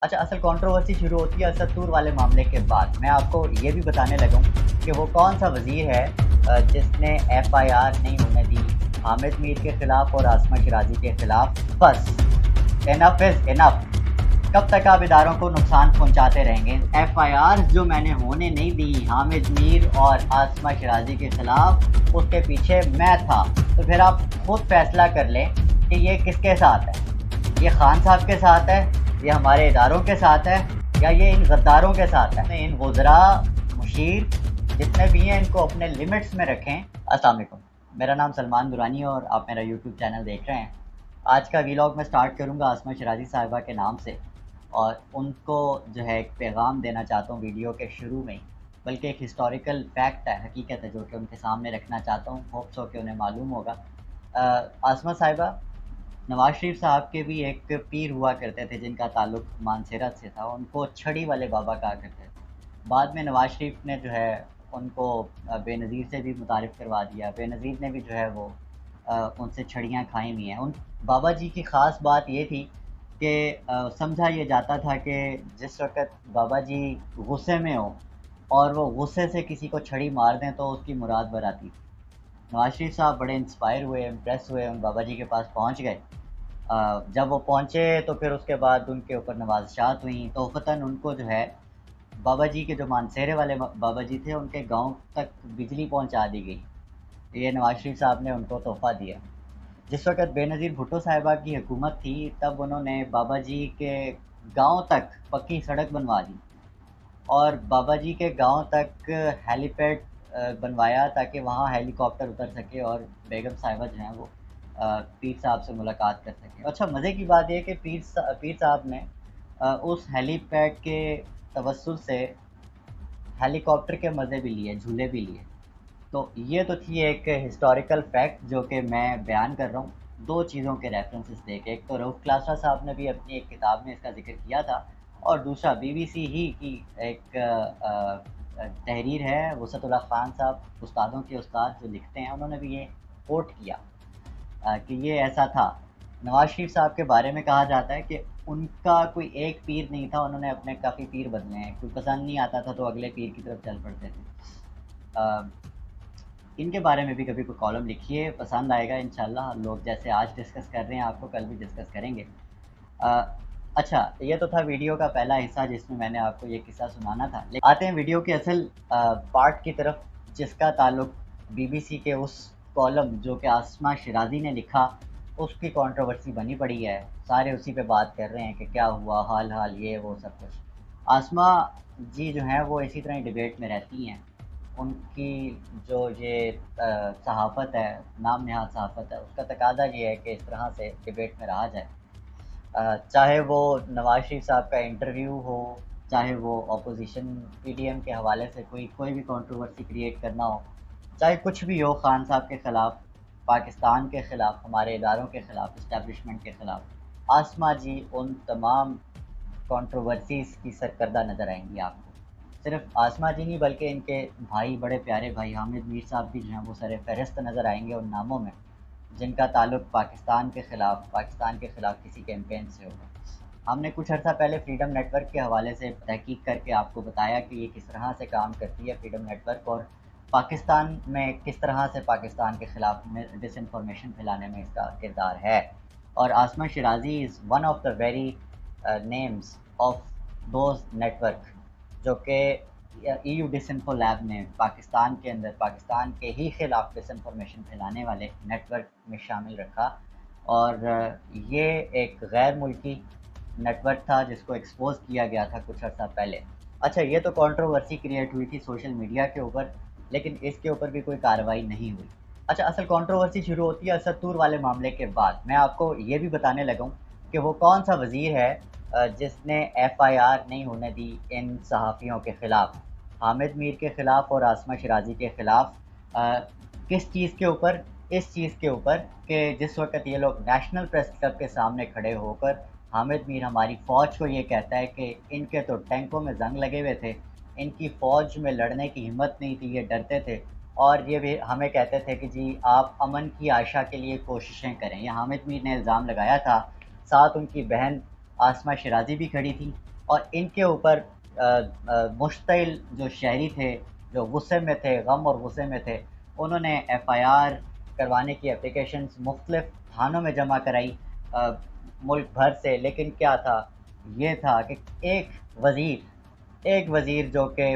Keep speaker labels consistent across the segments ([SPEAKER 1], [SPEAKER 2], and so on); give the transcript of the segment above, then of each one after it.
[SPEAKER 1] अच्छा, असल कंट्रोवर्सी शुरू होती है असद तूर वाले मामले के बाद। मैं आपको ये भी बताने लगा हूँ कि वो कौन सा वज़ीर है जिसने एफआईआर नहीं होने दी हामिद मीर के ख़िलाफ़ और आसमा शिराज़ी के ख़िलाफ़। बस इनफ इज़ इनफ। कब तक आप इदारों को नुकसान पहुंचाते रहेंगे? एफआईआर जो मैंने होने नहीं दी हामिद मीर और आसमा शिराज़ी के ख़िलाफ़, उसके पीछे मैं था। तो फिर आप खुद फैसला कर लें कि ये किसके साथ है। ये खान साहब के साथ है, ये हमारे इदारों के साथ है, या ये इन गद्दारों के साथ है। इन वज़रा मुशीर जितने भी हैं इनको अपने लिमिट्स में रखें। अस्सलाम वालेकुम, मेरा नाम सलमान दुरानी और आप मेरा यूट्यूब चैनल देख रहे हैं। आज का वीलॉग मैं स्टार्ट करूंगा आसमा शिराज़ी साहिबा के नाम से, और उनको जो है एक पैगाम देना चाहता हूँ वीडियो के शुरू में ही। बल्कि एक हिस्टोरिकल फैक्ट है, हकीकत है, जो कि उनके सामने रखना चाहता हूँ। होप्स हो कि उन्हें मालूम होगा। आसमा साहिबा नवाज शरीफ साहब के भी एक पीर हुआ करते थे जिनका ताल्लुक मानसरत से था। उनको छड़ी वाले बाबा कहा करते थे। बाद में नवाज शरीफ ने जो है उनको बेनज़ीर से भी मुतारिफ़ करवा दिया। बेनज़ीर ने भी जो है वो उनसे छड़ियाँ खाई हुई हैं। उन बाबा जी की ख़ास बात ये थी कि समझा ये जाता था कि जिस वक़्त बाबा जी गुस्से में हों और वो गुस्से से किसी को छड़ी मार दें तो उसकी मुराद बर आती थी। नवाज शरीफ साहब बड़े इंस्पायर हुए, इम्प्रेस हुए, उन बाबा जी के पास पहुँच गए। जब वो पहुँचे तो फिर उसके बाद उनके ऊपर नवाज़शात हुई। तोहफ़तन उनको जो है बाबा जी के जो मानसेरे वाले बाबा जी थे उनके गाँव तक बिजली पहुँचा दी गई। ये नवाज शरीफ साहब ने उनको तोहफ़ा दिया। जिस वक़्त बेनज़ीर भुट्टो साहिबा की हुकूमत थी तब उन्होंने बाबा जी के गाँव तक पक्की सड़क बनवा दी और बाबा जी के गाँव तक हेलीपैड बनवाया ताकि वहाँ हेलीकॉप्टर उतर सके और बेगम साहिबा जो हैं वो पीर साहब से मुलाकात कर सकें। अच्छा, मज़े की बात ये है कि पीर साहब ने उस हेलीपैड के तवस्सुल से हेलीकॉप्टर के मज़े भी लिए, झूले भी लिए। तो ये तो थी एक हिस्टोरिकल फैक्ट जो कि मैं बयान कर रहा हूँ दो चीज़ों के रेफरेंसेस देके। एक तो रऊफ़ क्लासा साहब ने भी अपनी एक किताब में इसका ज़िक्र किया था, और दूसरा बीबीसी ही की एक तहरीर है, वसअतुल्लाह खान साहब उस्तादों के उस्ताद जो लिखते हैं, उन्होंने भी ये कोट किया कि ये ऐसा था। नवाज शरीफ साहब के बारे में कहा जाता है कि उनका कोई एक पीर नहीं था, उन्होंने अपने काफ़ी पीर बदले हैं। कोई पसंद नहीं आता था तो अगले पीर की तरफ चल पड़ते थे। इनके बारे में भी कभी कोई कॉलम लिखिए, पसंद आएगा इंशाल्लाह। लोग जैसे आज डिस्कस कर रहे हैं आपको कल भी डिस्कस करेंगे। अ, अच्छा, ये तो था वीडियो का पहला हिस्सा जिसमें मैंने आपको ये किस्सा सुनाना था। आते हैं वीडियो के असल पार्ट की तरफ, जिसका ताल्लुक बीबीसी के उस कॉलम जो कि आसमा शिराज़ी ने लिखा, उसकी कंट्रोवर्सी बनी पड़ी है। सारे उसी पे बात कर रहे हैं कि क्या हुआ, हाल ये वो सब कुछ। आसमा जी जो हैं वो इसी तरह ही डिबेट में रहती हैं। उनकी जो ये सहाफ़त है, नाम नहाद सहाफ़त है, उसका तकाज़ा ये है कि इस तरह से डिबेट में रहा जाए। चाहे वो नवाज शरीफ साहब का इंटरव्यू हो, चाहे वो अपोजिशन पीडीएम के हवाले से कोई भी कंट्रोवर्सी क्रिएट करना हो, चाहे कुछ भी हो खान साहब के ख़िलाफ़, पाकिस्तान के ख़िलाफ़, हमारे इदारों के ख़िलाफ़, इस्टेब्लिशमेंट के ख़िलाफ़, आसमा जी उन तमाम कंट्रोवर्सीज़ की सरकर्दा नज़र आएंगी आपको। सिर्फ आसमा जी नहीं बल्कि इनके भाई, बड़े प्यारे भाई हामिद मीर साहब भी जो हैं वो सर फहरिस्त नज़र आएंगे उन नामों में जिनका ताल्लुक पाकिस्तान के ख़िलाफ़ किसी कैंपेन से होगा। हमने कुछ अर्सा पहले फ्रीडम नेटवर्क के हवाले से तहकीक करके आपको बताया कि ये किस तरह से काम करती है फ्रीडम नेटवर्क, और पाकिस्तान में किस तरह से पाकिस्तान के ख़िलाफ़ में डिसइंफॉर्मेशन फैलाने में इसका किरदार है। और Asma Shirazi is one of the very names of those network जो कि EU डिसइंफो लैब ने पाकिस्तान के अंदर पाकिस्तान के ही ख़िलाफ़ डिसइंफॉर्मेशन फैलाने वाले नेटवर्क में शामिल रखा। और ये एक गैर मुल्की नेटवर्क था जिसको एक्सपोज़ किया गया था कुछ अर्सा पहले। अच्छा, ये तो कंट्रोवर्सी क्रिएट हुई थी सोशल मीडिया के ऊपर, लेकिन इसके ऊपर भी कोई कार्रवाई नहीं हुई। अच्छा, असल कंट्रोवर्सी शुरू होती है असद तूर वाले मामले के बाद। मैं आपको ये भी बताने लगा हूँ कि वो कौन सा वज़ीर है जिसने एफआईआर नहीं होने दी इन सहाफ़ियों के ख़िलाफ़, हामिद मीर के ख़िलाफ़ और आसमा शिराज़ी के ख़िलाफ़। किस चीज़ के ऊपर? इस चीज़ के ऊपर कि जिस वक़्त ये लोग नेशनल प्रेस क्लब के सामने खड़े होकर हामिद मीर हमारी फ़ौज को ये कहता है कि इनके तो टैंकों में ज़ंग लगे हुए थे, इनकी फ़ौज में लड़ने की हिम्मत नहीं थी, ये डरते थे, और ये भी हमें कहते थे कि जी आप अमन की आशा के लिए कोशिशें करें। ये हामिद मीर ने इल्ज़ाम लगाया था। साथ उनकी बहन आसमा शिराज़ी भी खड़ी थी اور ان کے اوپر مشتعل جو شہری تھے، جو غصے میں تھے، غم اور غصے میں تھے، انہوں نے ایف آئی آر کروانے کی اپلیکیشنز مختلف تھانوں میں جمع کرائی ملک بھر سے. لیکن کیا تھا، یہ تھا کہ ایک وزیر جو کہ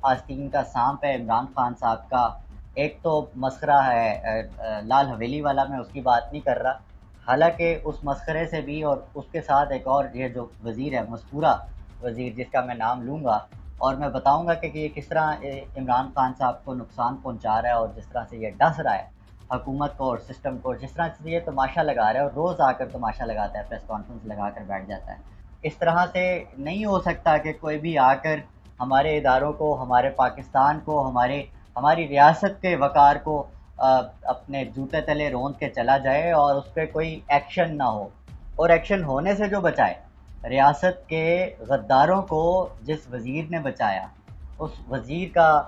[SPEAKER 1] آستین کا سانپ ہے عمران خان صاحب کا، ایک تو مسخرہ ہے لال حویلی والا، میں اس کی بات نہیں کر رہا، حالانکہ اس مسخرے سے بھی، اور اس کے ساتھ ایک اور یہ جو وزیر ہے مذکورہ وزیر جس کا میں نام لوں گا اور میں بتاؤں گا کہ یہ کس طرح عمران خان صاحب کو نقصان پہنچا رہا ہے اور جس طرح سے یہ ڈس رہا ہے حکومت کو اور سسٹم کو، جس طرح سے یہ تماشا لگا رہا ہے اور روز آ کر تماشا لگاتا ہے، پریس کانفرنس لگا کر بیٹھ جاتا ہے. اس طرح سے نہیں ہو سکتا کہ کوئی بھی آ کر ہمارے اداروں کو، ہمارے پاکستان کو، ہماری ریاست کے وقار کو اپنے جوتے تلے روند کے چلا جائے اور اس پہ کوئی ایکشن نہ ہو. اور ایکشن ہونے سے جو بچائے، ریاست کے غداروں کو جس وزیر نے بچایا، اس وزیر کا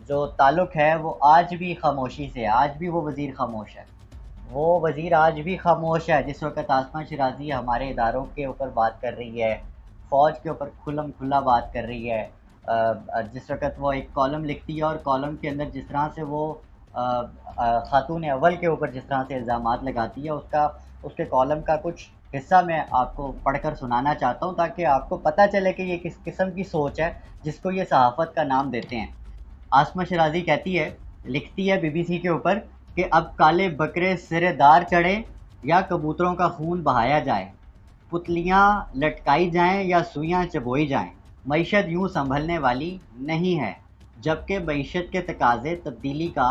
[SPEAKER 1] جو تعلق ہے وہ آج بھی خاموشی سے ہے. آج بھی وہ وزیر خاموش ہے. وہ وزیر آج بھی خاموش ہے. جس وقت آسمہ شیرازی ہمارے اداروں کے اوپر بات کر رہی ہے، فوج کے اوپر کھلم کھلا بات کر رہی ہے، جس وقت وہ ایک کالم لکھتی ہے اور کالم کے اندر جس طرح سے وہ خاتون اول کے اوپر جس طرح سے الزامات لگاتی ہے، اس کے کالم کا کچھ حصہ میں آپ کو پڑھ کر سنانا چاہتا ہوں تاکہ آپ کو پتہ چلے کہ یہ کس قسم کی سوچ ہے جس کو یہ صحافت کا نام دیتے ہیں. آسمہ شیرازی کہتی ہے، لکھتی ہے بی بی سی کے اوپر کہ اب کالے بکرے سرے دار چڑھیں یا کبوتروں کا خون بہایا جائے، پتلیاں لٹکائی جائیں یا سوئیاں چبوئی جائیں، معیشت یوں سنبھلنے والی نہیں ہے. جبکہ معیشت کے تقاضے تبدیلی کا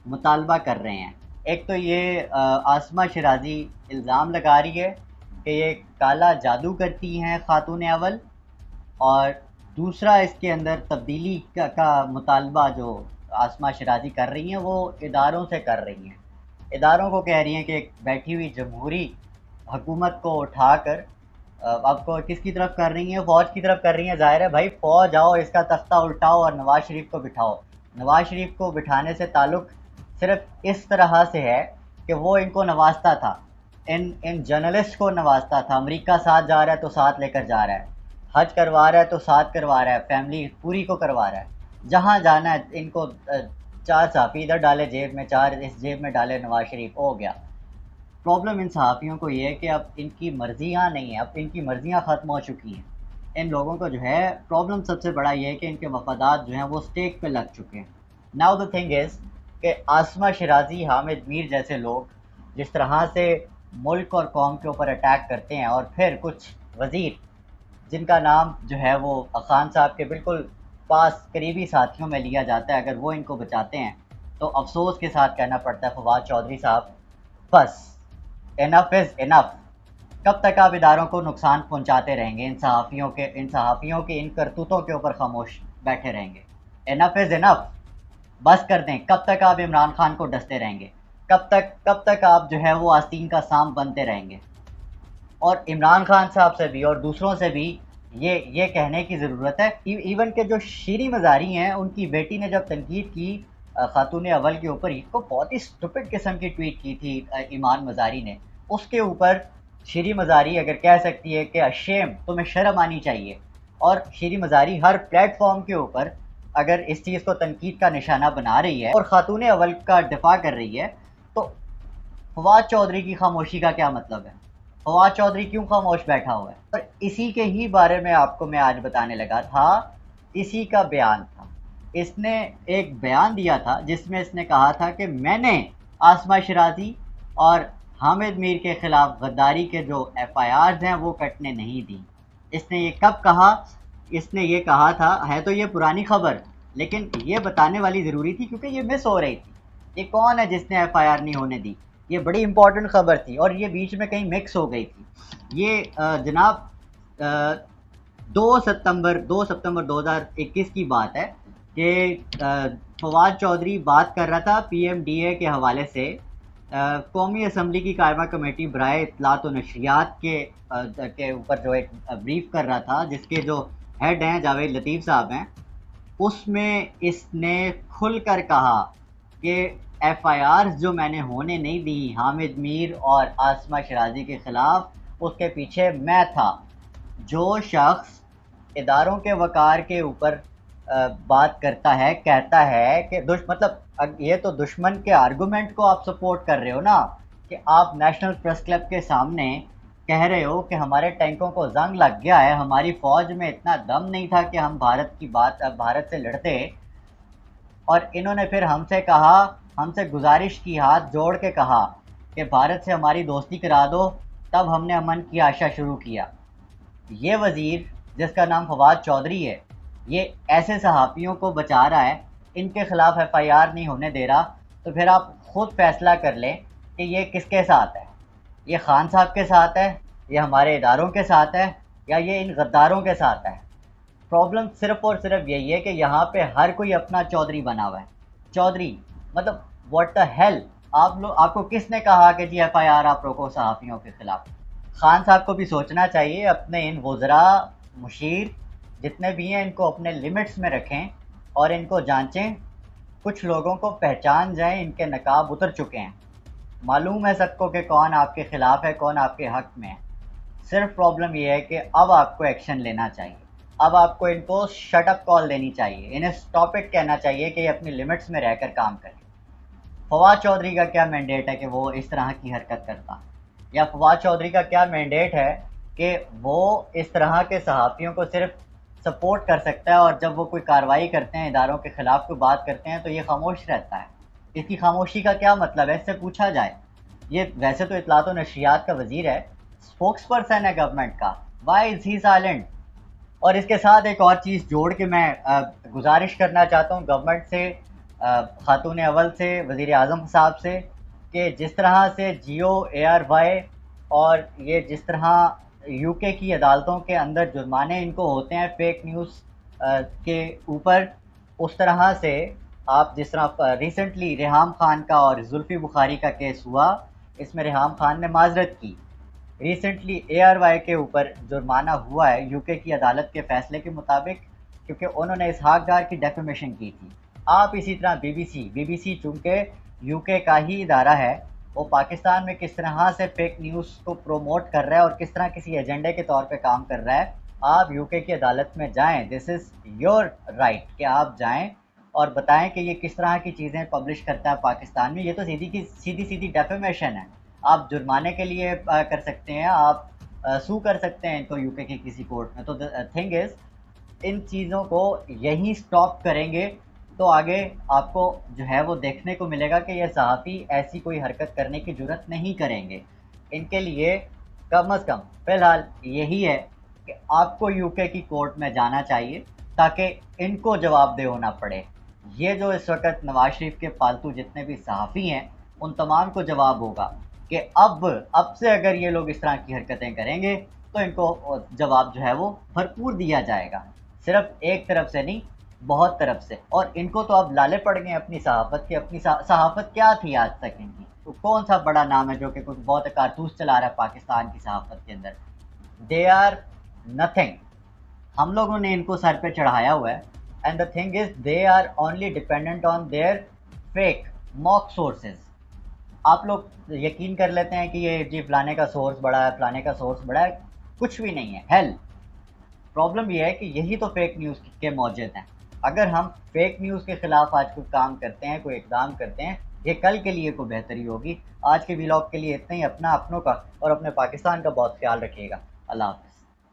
[SPEAKER 1] مطالبہ کر رہے ہیں. ایک تو یہ آسمہ شیرازی الزام لگا رہی ہے کہ یہ کالا جادو کرتی ہیں خاتون اول، اور دوسرا اس کے اندر تبدیلی کا مطالبہ جو آسمہ شیرازی کر رہی ہیں وہ اداروں سے کر رہی ہیں. اداروں کو کہہ رہی ہیں کہ ایک بیٹھی ہوئی جمہوری حکومت کو اٹھا کر اب کو کس کی طرف کر رہی ہیں؟ فوج کی طرف کر رہی ہیں. ظاہر ہے بھائی، فوج آؤ، اس کا تختہ الٹاؤ اور نواز شریف کو بٹھاؤ. نواز شریف کو بٹھانے سے تعلق صرف اس طرح سے ہے کہ وہ ان کو نوازتا تھا، ان جرنلسٹ کو نوازتا تھا. امریکہ ساتھ جا رہا ہے تو ساتھ لے کر جا رہا ہے، حج کروا رہا ہے تو ساتھ کروا رہا ہے، فیملی پوری کو کروا رہا ہے. جہاں جانا ہے ان کو چار صحافی ادھر ڈالے جیب میں، چار اس جیب میں ڈالے نواز شریف، ہو گیا. پرابلم ان صحافیوں کو یہ ہے کہ اب ان کی مرضیاں نہیں ہیں، اب ان کی مرضیاں ختم ہو چکی ہیں. ان لوگوں کو جو ہے پرابلم سب سے بڑا یہ ہے کہ ان کے مفادات جو ہیں وہ سٹیک پہ لگ چکے ہیں. ناؤ دا تھنگ از کہ آسمہ شیرازی، حامد میر جیسے لوگ جس طرح سے ملک اور قوم کے اوپر اٹیک کرتے ہیں، اور پھر کچھ وزیر جن کا نام جو ہے وہ خان صاحب کے بالکل پاس قریبی ساتھیوں میں لیا جاتا ہے، اگر وہ ان کو بچاتے ہیں تو افسوس کے ساتھ کہنا پڑتا ہے فواد چودھری صاحب، بس انف از انف. کب تک آپ اداروں کو نقصان پہنچاتے رہیں گے؟ ان صحافیوں کے ان کرتوتوں کے اوپر خاموش بیٹھے رہیں گے؟ انف از انف، بس کر دیں. کب تک آپ عمران خان کو ڈستے رہیں گے؟ کب تک آپ جو ہے وہ آستین کا سانپ بنتے رہیں گے؟ اور عمران خان صاحب سے بھی اور دوسروں سے بھی یہ کہنے کی ضرورت ہے. ایون کہ جو شیریں مزاری ہیں، ان کی بیٹی نے جب تنقید کی خاتون اول کے اوپر، ایک کو بہت ہی اسٹوپڈ قسم کی ٹویٹ کی تھی ایمان مزاری نے، اس کے اوپر شیریں مزاری اگر کہہ سکتی ہے کہ اشیم، تمہیں شرم آنی چاہیے. اور شیریں مزاری ہر پلیٹ فارم کے اوپر اگر اس چیز کو تنقید کا نشانہ بنا رہی ہے اور خاتون اول کا دفاع کر رہی ہے، تو فواد چودھری کی خاموشی کا کیا مطلب ہے؟ فواد چودھری کیوں خاموش بیٹھا ہوا ہے؟ اور اسی کے ہی بارے میں آپ کو میں آج بتانے لگا تھا. اسی کا بیان تھا. اس نے ایک بیان دیا تھا جس میں اس نے کہا تھا کہ میں نے آسمہ شیرازی اور حامد میر کے خلاف غداری کے جو ایف آئی آرز ہیں وہ کٹنے نہیں دی. اس نے یہ کب کہا؟ اس نے یہ کہا تھا، ہے تو یہ پرانی خبر لیکن یہ بتانے والی ضروری تھی کیونکہ یہ مس ہو رہی تھی. یہ کون ہے جس نے ایف آئی آر نہیں ہونے دی؟ یہ بڑی امپورٹنٹ خبر تھی اور یہ بیچ میں کہیں مکس ہو گئی تھی. یہ جناب 2 ستمبر 2021 کی بات ہے کہ فواد چودھری بات کر رہا تھا پی ایم ڈی اے کے حوالے سے، قومی اسمبلی کی قائمہ کمیٹی برائے اطلاعات و نشریات کے اوپر جو ایک بریف کر رہا تھا، جس کے جو ہیڈ ہیں جاوید لطیف صاحب ہیں. اس میں اس نے کھل کر کہا کہ ایف آئی آرز جو میں نے ہونے نہیں دی حامد میر اور آسمہ شیرازی کے خلاف، اس کے پیچھے میں تھا. जो शख्स इदारों के वक़ार के ऊपर बात करता है, कहता है कि मतलब ये तो दुश्मन के आर्गूमेंट को आप सपोर्ट कर रहे हो ना, कि आप नेशनल प्रेस क्लब के सामने कह रहे हो कि हमारे टैंकों को जंग लग गया है, हमारी फ़ौज में इतना दम नहीं था कि हम भारत से लड़ते। और इन्होंने फिर हमसे कहा, हमसे गुजारिश की, हाथ जोड़ के कहा कि भारत से हमारी दोस्ती करा दो, तब हमने अमन की आशा शुरू किया। ये वज़ीर जिसका नाम फवाद चौधरी है, ये ऐसे सहाफ़ियों को बचा रहा है, इनके ख़िलाफ़ एफआईआर नहीं होने दे रहा। तो फिर आप ख़ुद फ़ैसला कर लें कि ये किसके साथ है, ये खान साहब के साथ है, ये हमारे इदारों के साथ है, या ये इन गद्दारों के साथ है। प्रॉब्लम सिर्फ़ और सिर्फ यही है कि यहाँ पे हर कोई अपना चौधरी बना हुआ है। चौधरी मतलब व्हाट द हेल। आपको किसने कहा कि जी एफआईआर आप रोको सहाफ़ियों के ख़िलाफ़? खान साहब को भी सोचना चाहिए, अपने इन वज़रा, मुशीर जितने भी हैं, इनको अपने लिमिट्स में रखें और इनको जांचें। कुछ लोगों को पहचान जाएं, इनके नकाब उतर चुके हैं, मालूम है सबको कि कौन आपके ख़िलाफ़ है, कौन आपके हक़ में है। सिर्फ प्रॉब्लम ये है कि अब आपको एक्शन लेना चाहिए, अब आपको इनको शट अप कॉल देनी चाहिए, इन्हें स्टॉप इट कहना चाहिए कि ये अपनी लिमिट्स में रहकर काम करें। फवाद चौधरी का क्या मैंडेट है कि वो इस तरह की हरकत करता, या फवाद चौधरी का क्या मैंडेट है कि वो इस तरह के सहाफ़ियों को सिर्फ सपोर्ट कर सकता है, और जब वो कोई कार्रवाई करते हैं, इदारों के ख़िलाफ़ कोई बात करते हैं, तो ये खामोश रहता है। इसकी खामोशी का क्या मतलब है, इससे पूछा जाए। ये वैसे तो इत्तलात और नशरियात का वज़ीर है, स्पोक्स पर्सन है गवर्नमेंट का, वाई इज़ ही साइलेंट? और इसके साथ एक और चीज़ जोड़ के मैं गुजारिश करना चाहता हूँ गवर्नमेंट से, खातून अव्वल से, वज़ीर आज़म साहब से, कि जिस तरह से जियो, ARY और ये जिस तरह यूके की अदालतों के अंदर जुर्माने इनको होते हैं फेक न्यूज़ के ऊपर, उस तरह से आप जिस तरह रिसेंटली रेहाम खान का और जुल्फ़ी बुखारी का केस हुआ, इसमें रेहाम खान ने माजरत की। रिसेंटली ARY के ऊपर जुर्माना हुआ है यूके की अदालत के फ़ैसले के मुताबिक, क्योंकि उन्होंने इसहाक डार की डेफेमेशन की थी। आप इसी तरह BBC चूँकि यूके का ही इदारा है, वो पाकिस्तान में किस तरह से फेक न्यूज़ को प्रोमोट कर रहा है और किस तरह किसी एजेंडे के तौर पे काम कर रहा है। आप यूके की अदालत में जाएं, दिस इज़ योर राइट कि आप जाएं और बताएं कि ये किस तरह की चीज़ें पब्लिश करता है पाकिस्तान में। ये तो सीधी डेफेमेशन है। आप जुर्माने के लिए कर सकते हैं, आप सू कर सकते हैं इनको यूके की किसी कोर्ट में। तो द थिंग इज़, इन चीज़ों को यहीं स्टॉप करेंगे तो आगे आपको जो है वो देखने को मिलेगा कि ये सहाफ़ी ऐसी कोई हरकत करने की जुर्रत नहीं करेंगे। इनके लिए कम अज़ कम फ़िलहाल यही है कि आपको यूके की कोर्ट में जाना चाहिए ताकि इनको जवाबदेह होना पड़े। ये जो इस वक्त नवाज शरीफ के पालतू जितने भी सहाफ़ी हैं, उन तमाम को जवाब होगा कि अब से अगर ये लोग इस तरह की हरकतें करेंगे तो इनको जवाब जो है वो भरपूर दिया जाएगा, सिर्फ एक तरफ से नहीं, बहुत तरफ से। और इनको तो अब लाले पड़ गए अपनी सहाफ़त के। अपनी सहाफ़त क्या थी आज तक इनकी? तो कौन सा बड़ा नाम है जो कि कुछ बहुत कारतूस चला रहा है पाकिस्तान की सहाफ़त के अंदर? They are nothing. हम लोगों ने इनको सर पे चढ़ाया हुआ है, and the thing is they are only dependent on their fake mock sources. आप लोग यकीन कर लेते हैं कि ये जी फलाने का सोर्स बड़ा है, फलाने का सोर्स बड़ा है, कुछ भी नहीं है। हेल, प्रॉब्लम ये है कि यही तो फेक न्यूज़ के मौजूद हैं। अगर हम फेक न्यूज़ के ख़िलाफ़ आज कोई काम करते हैं, कोई इक़दाम करते हैं, ये कल के लिए कोई बेहतरी होगी। आज के व्लॉग के लिए इतना ही। अपना, अपनों का और अपने पाकिस्तान का बहुत ख्याल रखिएगा। अल्लाह हाफ़िज़।